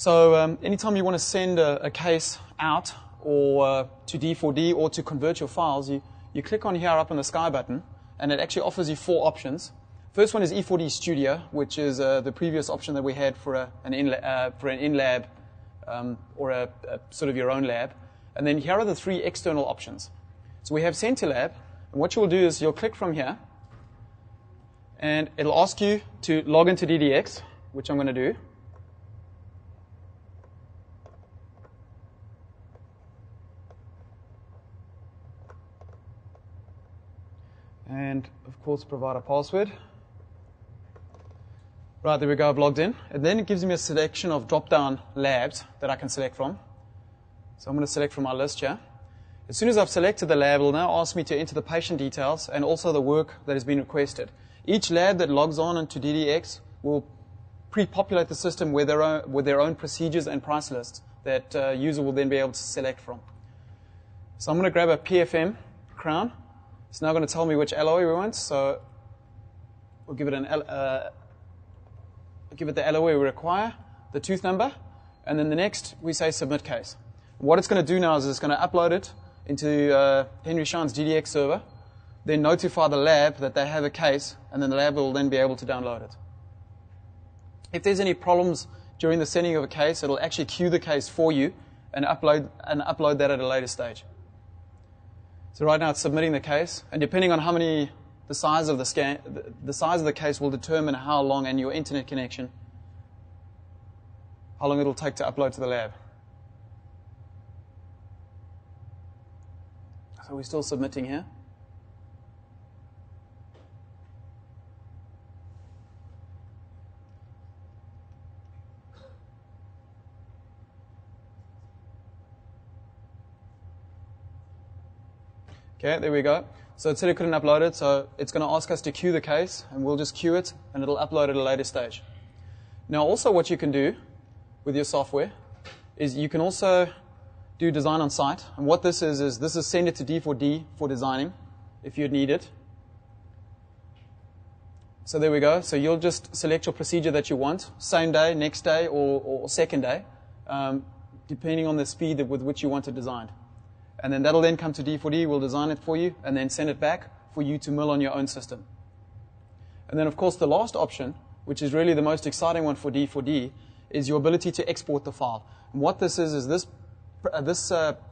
So anytime you want to send a case out or to D4D or to convert your files, you click on here up on the Sky button, and it actually offers you 4 options. First one is E4D Studio, which is the previous option that we had for an in-lab or a sort of your own lab. And then here are the 3 external options. So we have CentiLab, and what you'll do is you'll click from here, and it'll ask you to log into DDX, which I'm going to do. And, of course, provide a password. Right, there we go, I've logged in. And then it gives me a selection of drop-down labs that I can select from. So I'm going to select from my list here. As soon as I've selected the lab, it'll now ask me to enter the patient details and also the work that has been requested. Each lab that logs on into DDX will pre-populate the system with their own procedures and price lists that user will then be able to select from. So I'm going to grab a PFM crown. It's now going to tell me which alloy we want, so we'll give it the alloy we require, the tooth number, and then the next we say submit case. What it's going to do now is it's going to upload it into Henry Schein's DDX server, then notify the lab that they have a case, and then the lab will then be able to download it. If there's any problems during the sending of a case, it'll actually queue the case for you and upload that at a later stage. So right now it's submitting the case, and depending on the size of the case will determine how long, and your internet connection, how long it'll take to upload to the lab. So we're still submitting here. Okay, there we go. So it said it couldn't upload it, so it's going to ask us to queue the case, and we'll just queue it, and it'll upload at a later stage. Now, also what you can do with your software is you can also do design on site. And what this is send it to D4D for designing, if you'd need it. So there we go. So you'll just select your procedure that you want, same day, next day, or second day, depending on the speed with which you want it designed. And then that'll then come to D4D, we'll design it for you, and then send it back for you to mill on your own system. And then, of course, the last option, which is really the most exciting one for D4D, is your ability to export the file. And what this is this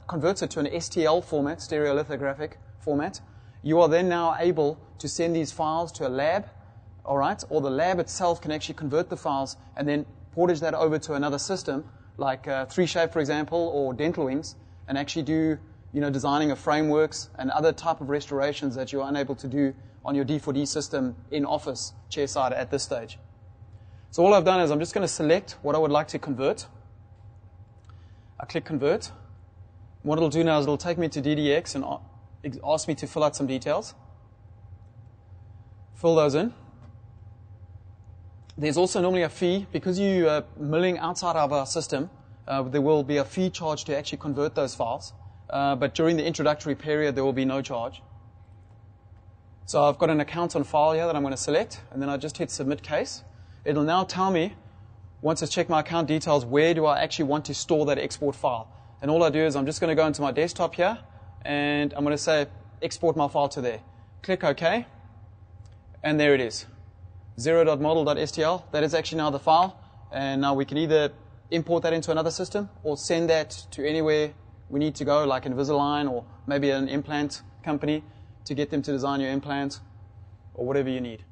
converts it to an STL format, stereolithographic format. You are then now able to send these files to a lab, all right, or the lab itself can actually convert the files and then portage that over to another system, like 3Shape, for example, or Dental Wings, and actually do designing of frameworks and other type of restorations that you're unable to do on your D4D system in office chairside at this stage. So all I've done is I'm just going to select what I would like to convert. I click Convert. What it'll do now is it'll take me to DDX and ask me to fill out some details. Fill those in. There's also normally a fee. Because you are milling outside of our system, there will be a fee charged to actually convert those files. But during the introductory period, there will be no charge. So I've got an account on file here that I'm going to select, and then I just hit Submit Case. It'll now tell me, once it's checked my account details, where do I actually want to store that export file. And all I do is I'm just going to go into my desktop here, and I'm going to say, export my file to there. Click OK, and there it is. 0.model.stl, that is actually now the file, and now we can either import that into another system or send that to anywhere we need to go, like Invisalign or maybe an implant company to get them to design your implant or whatever you need.